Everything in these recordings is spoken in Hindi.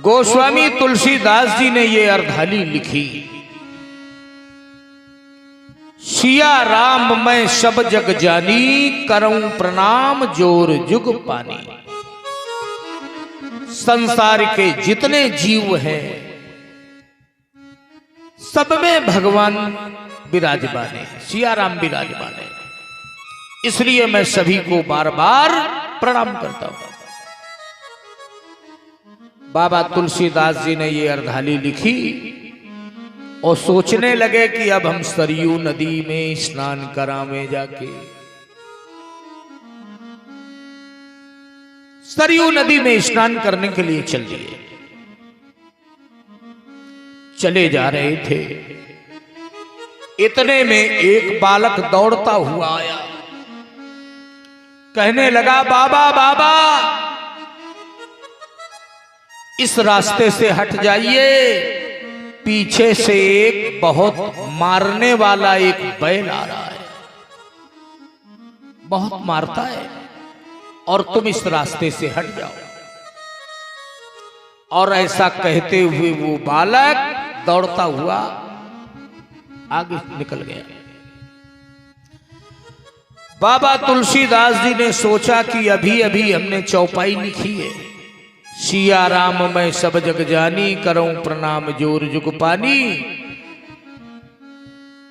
गोस्वामी तुलसीदास जी ने ये अर्धाली लिखी। सिया राम मैं सब जग जानी, करऊं प्रणाम जोर जुग पानी। संसार के जितने जीव हैं सब में भगवान विराजमान है, सिया राम विराजमान है, इसलिए मैं सभी को बार बार प्रणाम करता हूं। बाबा तुलसीदास जी ने ये अर्धाली लिखी और सोचने लगे कि अब हम सरयू नदी में स्नान करावे जाके। सरयू नदी में स्नान करने के लिए चल दिए। चले जा रहे थे, इतने में एक बालक दौड़ता हुआ आया, कहने लगा बाबा बाबा इस रास्ते से हट जाइए, पीछे से एक बहुत मारने वाला एक बैल आ रहा है, बहुत मारता है और तुम इस रास्ते से हट जाओ। और ऐसा कहते हुए वो बालक दौड़ता हुआ आगे निकल गया। बाबा तुलसीदास जी ने सोचा कि अभी अभी हमने चौपाई लिखी है, सिया राम मैं सब जग जानी, करऊं प्रणाम जोर जुग पानी।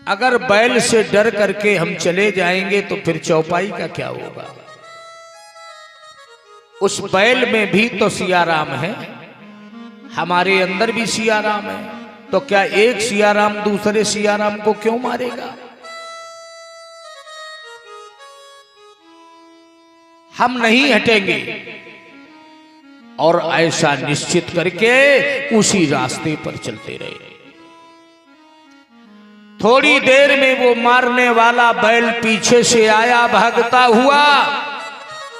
अगर बैल से डर करके हम चले जाएंगे तो फिर चौपाई का क्या होगा। उस बैल में भी तो सिया राम है, हमारे अंदर भी सिया राम है, तो क्या एक सिया राम दूसरे सिया राम को क्यों मारेगा। हम नहीं हटेंगे। और ऐसा निश्चित करके उसी रास्ते पर चलते रहे। थोड़ी देर में वो मारने वाला बैल पीछे से आया भागता हुआ,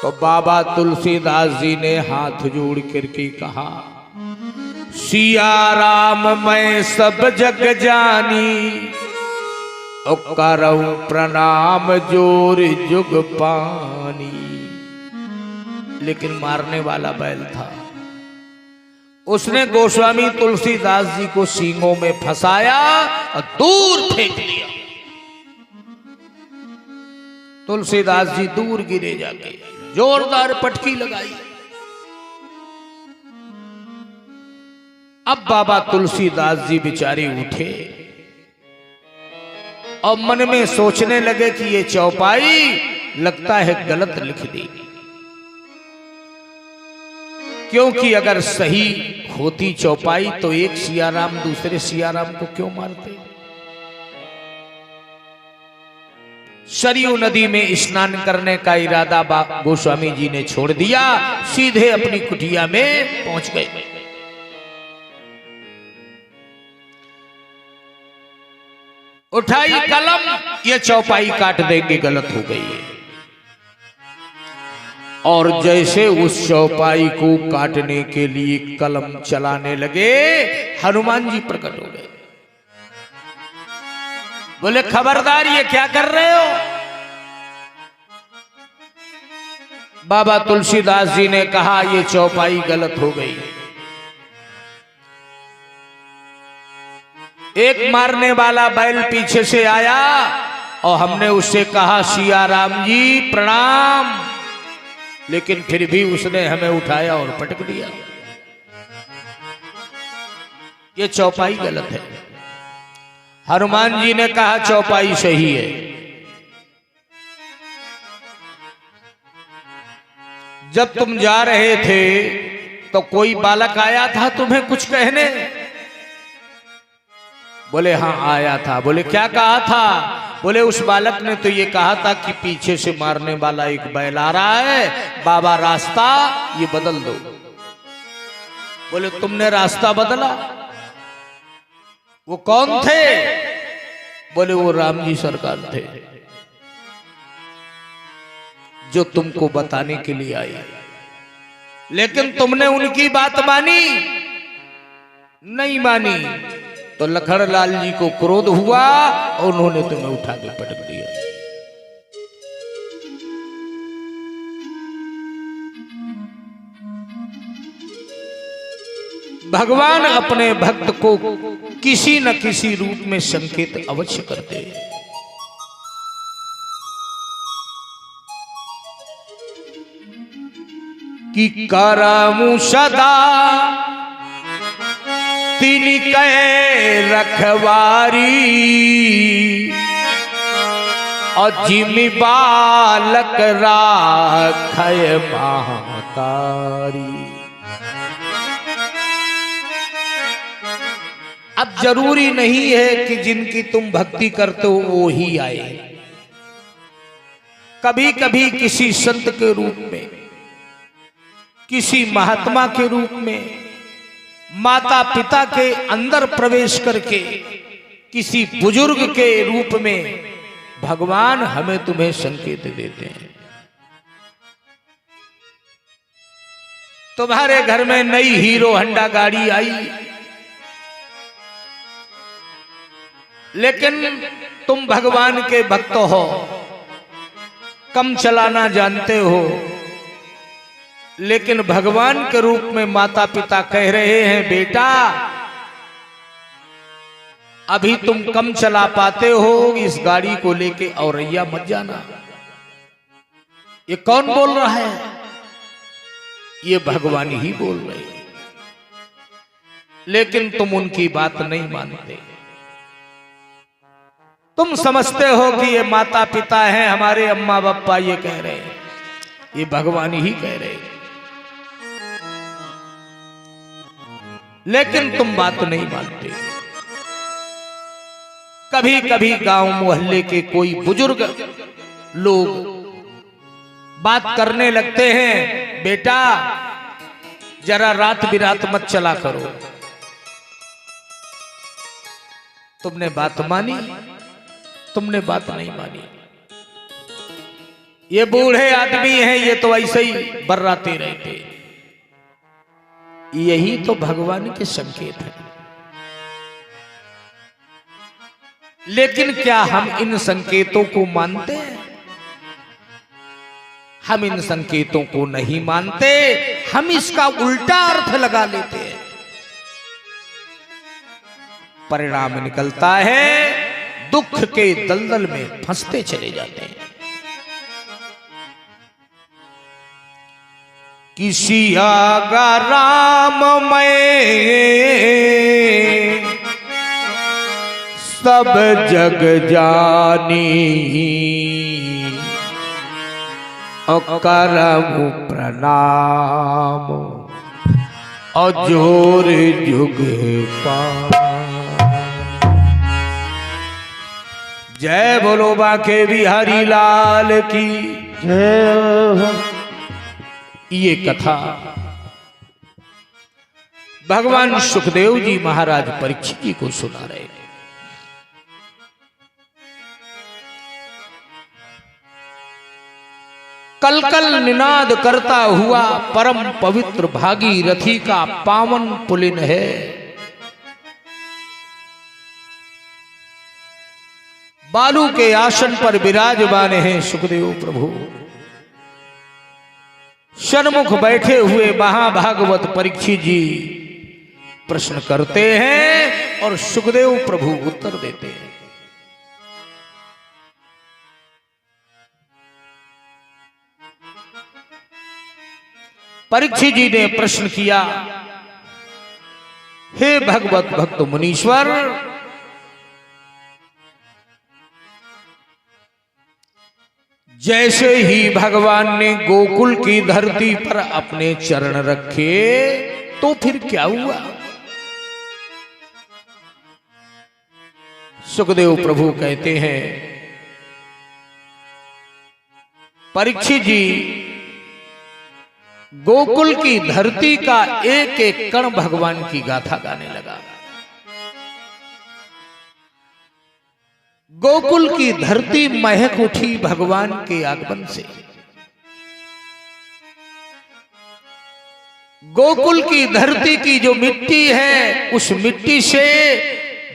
तो बाबा तुलसीदास जी ने हाथ जोड़ करके कहा सिया राम मैं सब जग जानी, करऊं प्रणाम जोर जुग पानी। लेकिन मारने वाला बैल था, उसने गोस्वामी तुलसीदास जी को सींगों में फंसाया और दूर फेंक दिया। तुलसीदास जी दूर गिरे जाके, जोरदार पटकी लगाई। अब बाबा तुलसीदास जी बेचारे उठे और मन में सोचने लगे कि ये चौपाई लगता है गलत लिख दी, क्योंकि अगर सही होती चौपाई तो एक सियाराम दूसरे सियाराम को क्यों मारते। सरयू नदी में स्नान करने का इरादा गोस्वामी जी ने छोड़ दिया, सीधे अपनी कुटिया में पहुंच गए। उठाई कलम, ये चौपाई काट देंगे, गलत हो गई है। और जैसे उस चौपाई को काटने के लिए कलम चलाने लगे, हनुमान जी प्रकट हो गए। बोले खबरदार, ये क्या कर रहे हो। बाबा तुलसीदास जी ने कहा ये चौपाई गलत हो गई। एक मारने वाला बैल पीछे से आया और हमने उससे कहा सिया राम जी प्रणाम, लेकिन फिर भी उसने हमें उठाया और पटक दिया। ये चौपाई गलत है। हनुमान जी ने कहा चौपाई सही है। जब तुम जा रहे थे तो कोई बालक आया था तुम्हें कुछ कहने। बोले हाँ आया था। बोले क्या कहा था। बोले उस बालक ने तो ये कहा था कि पीछे से मारने वाला एक बैल आ रहा है, बाबा रास्ता ये बदल दो। बोले तुमने रास्ता बदला। वो कौन थे। बोले वो राम जी सरकार थे जो तुमको बताने के लिए आए, लेकिन तुमने उनकी बात मानी नहीं मानी तो लखनलाल जी को क्रोध हुआ और उन्होंने तुम्हें उठा के पटक दिया। भगवान अपने भक्त को किसी न किसी रूप में संकेत अवश्य करते हैं। कि करमु सदा तिनि कै रखवारी, और जिमि बालक राखय महतारी। अब जरूरी नहीं है कि जिनकी तुम भक्ति करते हो वो ही आए। कभी कभी किसी संत के रूप में, किसी महात्मा के रूप में, माता पिता के अंदर प्रवेश करके, किसी बुजुर्ग के रूप में भगवान हमें तुम्हें संकेत देते हैं। तुम्हारे घर में नई हीरो होंडा गाड़ी आई, लेकिन तुम भगवान के भक्त हो, कम चलाना जानते हो, लेकिन भगवान के रूप में माता पिता कह रहे हैं बेटा अभी तुम कम चला पाते हो, इस गाड़ी को लेके औरैया मत जाना। ये कौन बोल रहा है? ये भगवान ही बोल रहे हैं, लेकिन तुम उनकी बात नहीं मानते। तुम समझते हो कि ये माता पिता हैं, हमारे अम्मा बापा ये कह रहे हैं, ये भगवान ही कह रहे हैं, लेकिन तुम बात नहीं मानते। कभी कभी गांव मोहल्ले के कोई बुजुर्ग लोग बात करने लगते हैं, बेटा जरा रात बिरात मत चला करो। तुमने बात मानी? तुमने बात नहीं मानी। ये बूढ़े आदमी हैं, ये तो ऐसे ही बर्राते रहते। यही तो भगवान के संकेत है। लेकिन क्या हम इन संकेतों को मानते हैं? हम इन संकेतों को नहीं मानते, हम इसका उल्टा अर्थ लगा लेते हैं। परिणाम निकलता है दुख के दलदल में फंसते चले जाते हैं। किसी आगा राम में सब जग जानी, करमु प्रणाम और जोर जुग पा। जय बोलो बाके बिहारी लाल की जय। ये कथा भगवान सुखदेव जी महाराज परीक्षित जी को सुना रहे हैं। कल कल निनाद करता हुआ परम पवित्र भागीरथी का पावन पुलिन है। बालू के आसन पर विराजमान हैं सुखदेव प्रभु। सन्मुख बैठे हुए महाभागवत परीक्षित जी प्रश्न करते हैं और सुखदेव प्रभु उत्तर देते हैं। परीक्षित जी ने प्रश्न किया, हे भगवत भक्त मुनीश्वर, जैसे ही भगवान ने गोकुल की धरती पर अपने चरण रखे तो फिर क्या हुआ? सुखदेव प्रभु कहते हैं, परीक्षित जी, गोकुल की धरती का एक एक कण भगवान की गाथा गाने लगा। गोकुल की धरती महक उठी भगवान के आगमन से। गोकुल की धरती की जो मिट्टी है, उस मिट्टी से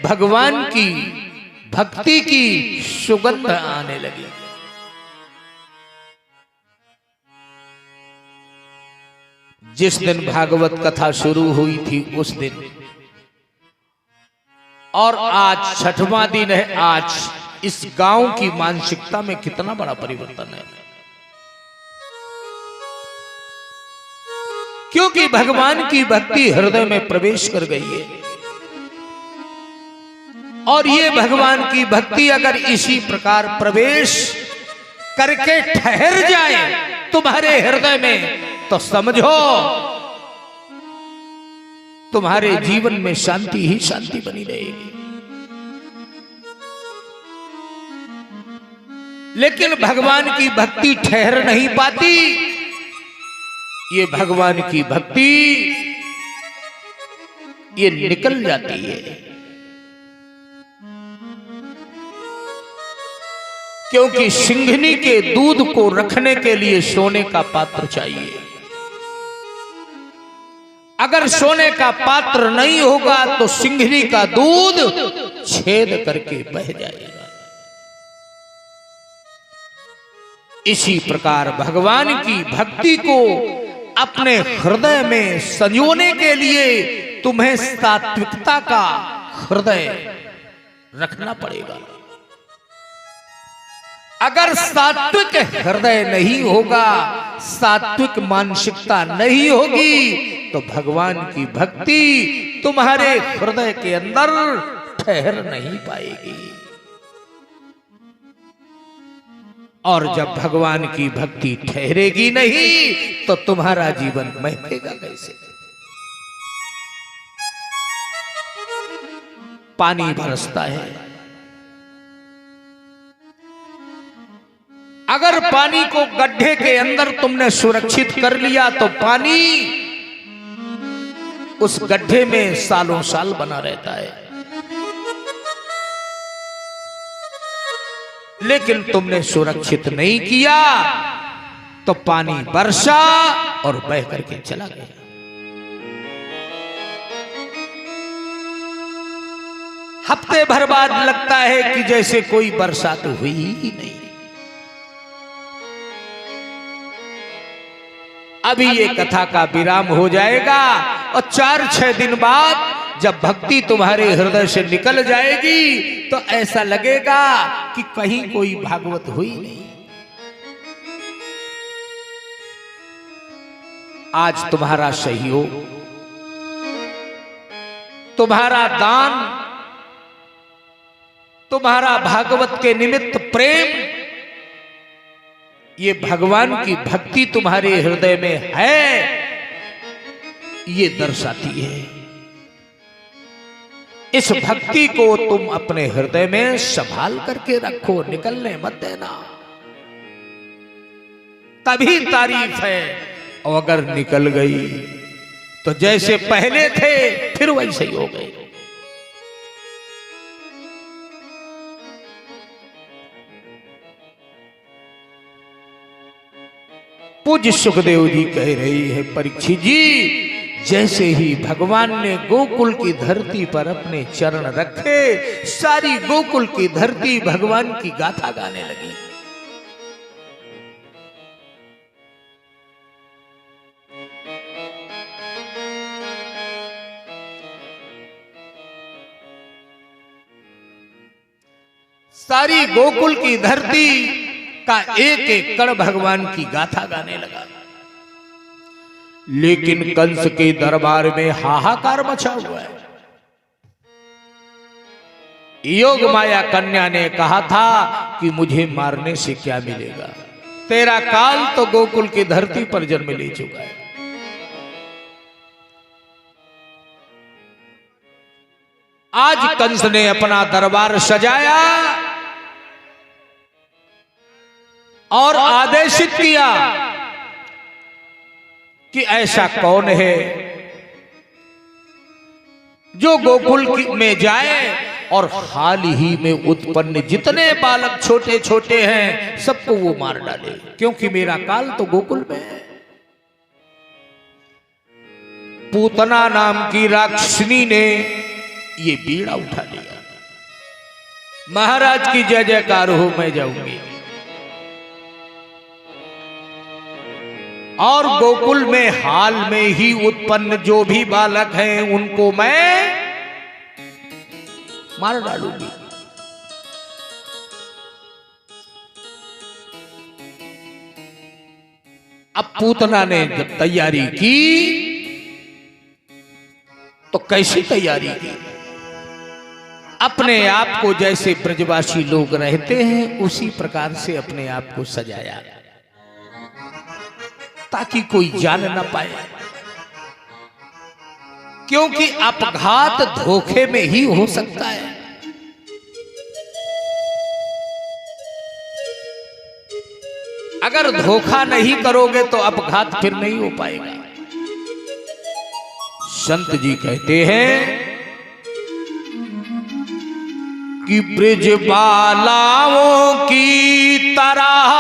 भगवान की भक्ति की सुगंध आने लगी। जिस दिन भागवत कथा शुरू हुई थी उस दिन और आज छठवां दिन है। आज इस गांव की मानसिकता में कितना बड़ा परिवर्तन है, क्योंकि भगवान की भक्ति हृदय में प्रवेश कर गई है। और ये भगवान की भक्ति अगर इसी प्रकार प्रवेश करके ठहर जाए तुम्हारे हृदय में, तो समझो तुम्हारे जीवन में शांति ही शांति बनी रहेगी। लेकिन भगवान की भक्ति ठहर नहीं पाती। ये भगवान की भक्ति ये निकल जाती है, क्योंकि सिंघनी के दूध को रखने के लिए सोने का पात्र चाहिए। अगर सोने का पात्र नहीं होगा तो सिंघनी का दूध छेद करके बह जाएगा। इसी प्रकार भगवान की भक्ति को अपने हृदय में संजोने के लिए तुम्हें सात्विकता का हृदय रखना पड़ेगा। अगर सात्विक हृदय नहीं होगा, सात्विक मानसिकता नहीं होगी, तो भगवान की भक्ति तुम्हारे हृदय के अंदर ठहर नहीं पाएगी। और जब भगवान की भक्ति ठहरेगी नहीं तो तुम्हारा जीवन महकेगा कैसे? पानी बरसता है, अगर पानी को गड्ढे के अंदर तुमने सुरक्षित कर लिया तो पानी उस गड्ढे में सालों साल बना रहता है। लेकिन तुमने सुरक्षित नहीं किया तो पानी बरसा और बह करके चला गया। हफ्ते भर बाद लगता है कि जैसे कोई बरसात हुई ही नहीं। अभी ये कथा का विराम हो जाएगा और 4-6 दिन बाद जब भक्ति तुम्हारे हृदय से निकल जाएगी तो ऐसा लगेगा कि कहीं कोई भागवत हुई नहीं। आज तुम्हारा सहयोग, तुम्हारा दान, तुम्हारा भागवत के निमित्त प्रेम, ये भगवान की भक्ति तुम्हारे हृदय में है, ये दर्शाती है। इस भक्ति को तुम अपने हृदय में संभाल करके रखो, निकलने मत देना, तभी तारीफ है। और अगर निकल गई तो जैसे पहले थे फिर वैसे ही हो गए। पूज्य सुखदेव जी कह रही है, परीक्षित जी, जैसे ही भगवान ने गोकुल की धरती पर अपने चरण रखे, सारी गोकुल की धरती भगवान की गाथा गाने लगी। सारी गोकुल की धरती का एक एक कण भगवान की गाथा गाने लगा। लेकिन कंस के दरबार में हाहाकार मचा हुआ है। योग माया कन्या ने कहा था कि मुझे मारने से क्या मिलेगा, तेरा काल तो गोकुल की धरती पर जन्म ले चुका है। आज कंस ने अपना दरबार सजाया और आदेशित किया कि ऐसा कौन है जो गोकुल में जाए और हाल ही में उत्पन्न जितने बालक छोटे छोटे हैं सबको वो मार डाले, क्योंकि मेरा काल तो गोकुल में है। पूतना नाम की राक्षसी ने ये बीड़ा उठा लिया। महाराज की जय जयकार हो, मैं जाऊंगी। और गोकुल में हाल में ही उत्पन्न जो भी बालक हैं उनको मैं मार डालूंगी। अब पूतना ने जब तैयारी की तो कैसी तैयारी की? अपने आप को जैसे ब्रजवासी लोग रहते हैं उसी प्रकार से अपने आप को सजाया ताकि कोई जान ना पाए, क्योंकि अपघात धोखे में ही हो सकता है। अगर धोखा नहीं करोगे तो अपघात फिर नहीं हो पाएगा। संत जी कहते हैं कि ब्रजबालाओं की तरह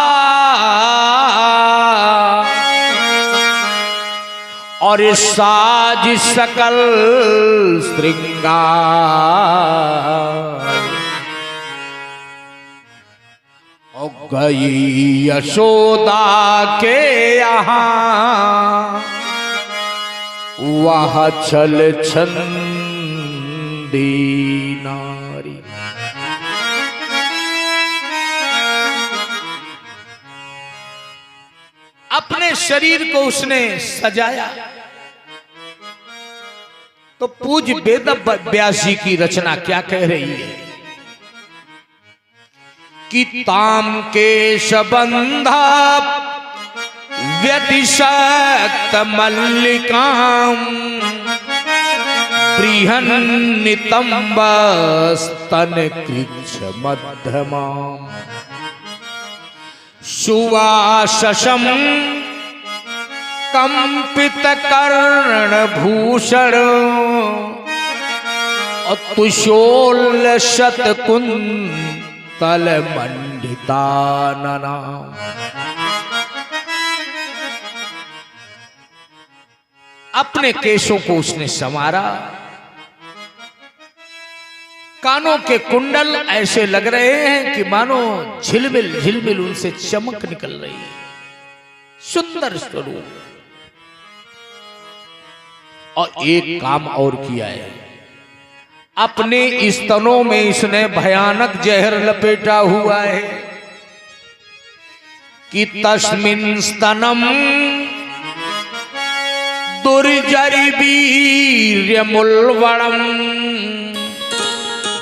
और साज सकल श्रृंगार और गई यशोदा के यहाँ वह छल छंदी नारी। अपने शरीर को उसने सजाया तो पूज्य वेद व्यास जी की रचना क्या कह रही है कि ताम केशबंधा व्यतिशक्त मल्लिकाम बृहन् नितंब स्तन कृच्छ मध्यमाम सुवाससम कंपित कर्ण भूषण तुषोल शतकुंतल मंडितानना। अपने केशों को उसने संवारा, कानों के कुंडल ऐसे लग रहे हैं कि मानो झिलमिल झिलमिल उनसे चमक निकल रही है। सुंदर स्वरूप। और एक काम और किया है, अपने स्तनों में इसने भयानक जहर लपेटा हुआ है कि तस्मिन् स्तनम दुर्जरी वीर्यमुल्वणम।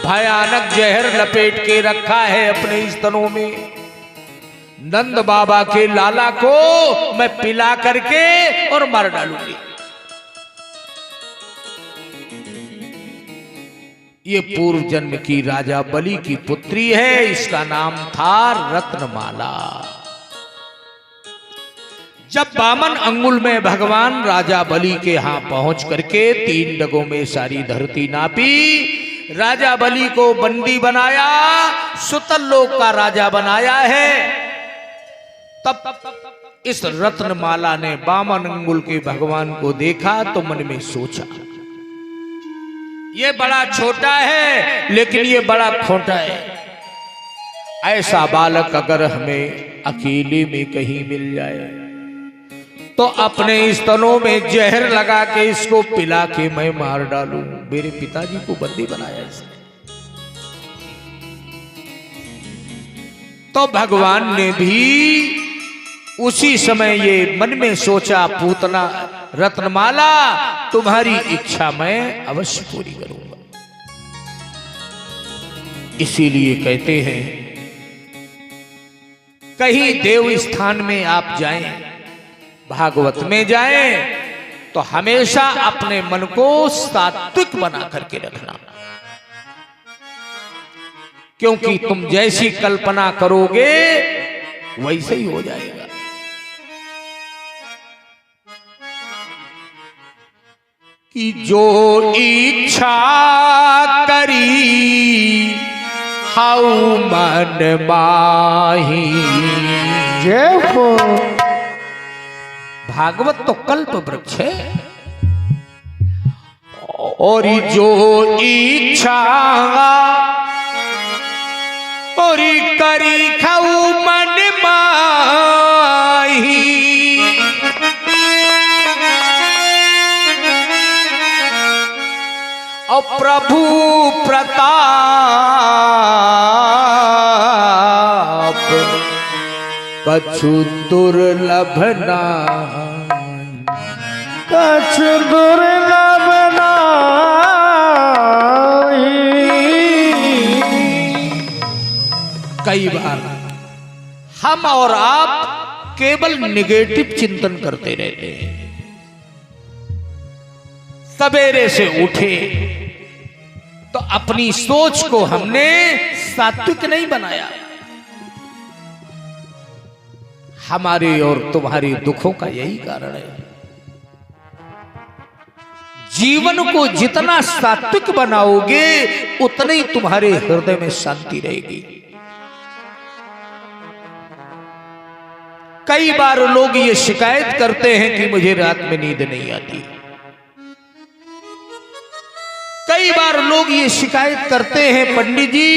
भयानक जहर लपेट के रखा है अपने स्तनों में। नंद बाबा के लाला को मैं पिला करके और मार डालूंगी। ये पूर्व जन्म की राजा बलि की पुत्री है, इसका नाम था रत्नमाला। जब 52 अंगुल में भगवान राजा बलि के यहां पहुंच करके 3 डगों में सारी धरती नापी, राजा बलि को बंदी बनाया, सुतल लोक का राजा बनाया है, तब इस रत्नमाला ने 52 अंगुल के भगवान को देखा तो मन में सोचा ये बड़ा छोटा है लेकिन ये बड़ा खोटा है। ऐसा बालक अगर हमें अकेले में कहीं मिल जाए तो अपने स्तनों में जहर लगा के इसको पिला के मैं मार डालूं। मेरे पिताजी को बंदी बनाया इसने। तो भगवान ने भी उसी समय ये मन में सोचा, पूतना रत्नमाला तुम्हारी इच्छा मैं अवश्य पूरी करूंगा। इसीलिए कहते हैं कहीं देव स्थान में आप जाएं, भागवत में जाएं तो हमेशा अपने मन को सात्विक बना करके रखना, क्योंकि तुम जैसी कल्पना करोगे वैसे ही हो जाएगा। कि जो इच्छा करी हाउ मन माही। जय हो। भागवत तो कल्प वृक्ष है। और जो इच्छा और करी खाऊ मन माही और प्रभु प्रताप कछु दुर्लभ नाहीं, कछु दुर्लभ नाहीं। कई बार हम और आप केवल निगेटिव चिंतन करते रहते हैं। सवेरे से उठे तो अपनी सोच को हमने सात्विक नहीं बनाया। हमारे और तुम्हारे दुखों का यही कारण है। जीवन को जितना सात्विक बनाओगे उतने ही तुम्हारे हृदय में शांति रहेगी। कई बार लोग ये शिकायत करते हैं कि मुझे रात में नींद नहीं आती। कई बार लोग ये शिकायत करते हैं पंडित जी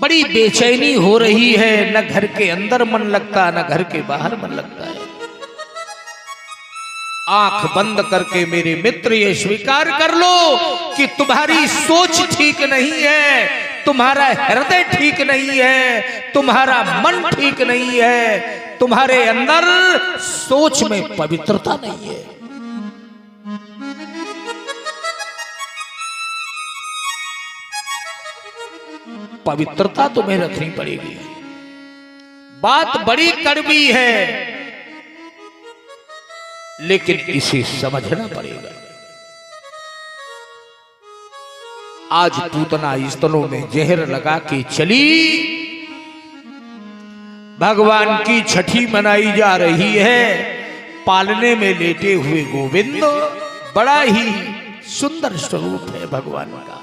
बड़ी बेचैनी हो रही है, न घर के अंदर मन लगता न घर के बाहर मन लगता है। आंख बंद करके मेरे मित्र ये स्वीकार कर लो कि तुम्हारी सोच ठीक नहीं है, तुम्हारा हृदय ठीक नहीं है, तुम्हारा मन ठीक नहीं है, तुम्हारे अंदर सोच में पवित्रता नहीं है। पवित्रता तुम्हें रखनी पड़ेगी। बात बड़ी कड़वी है लेकिन इसे समझना पड़ेगा। आज पूतना स्तनों में जहर लगा के चली, भगवान की छठी मनाई जा रही है। पालने में लेटे हुए गोविंद बड़ा ही सुंदर स्वरूप है भगवान का।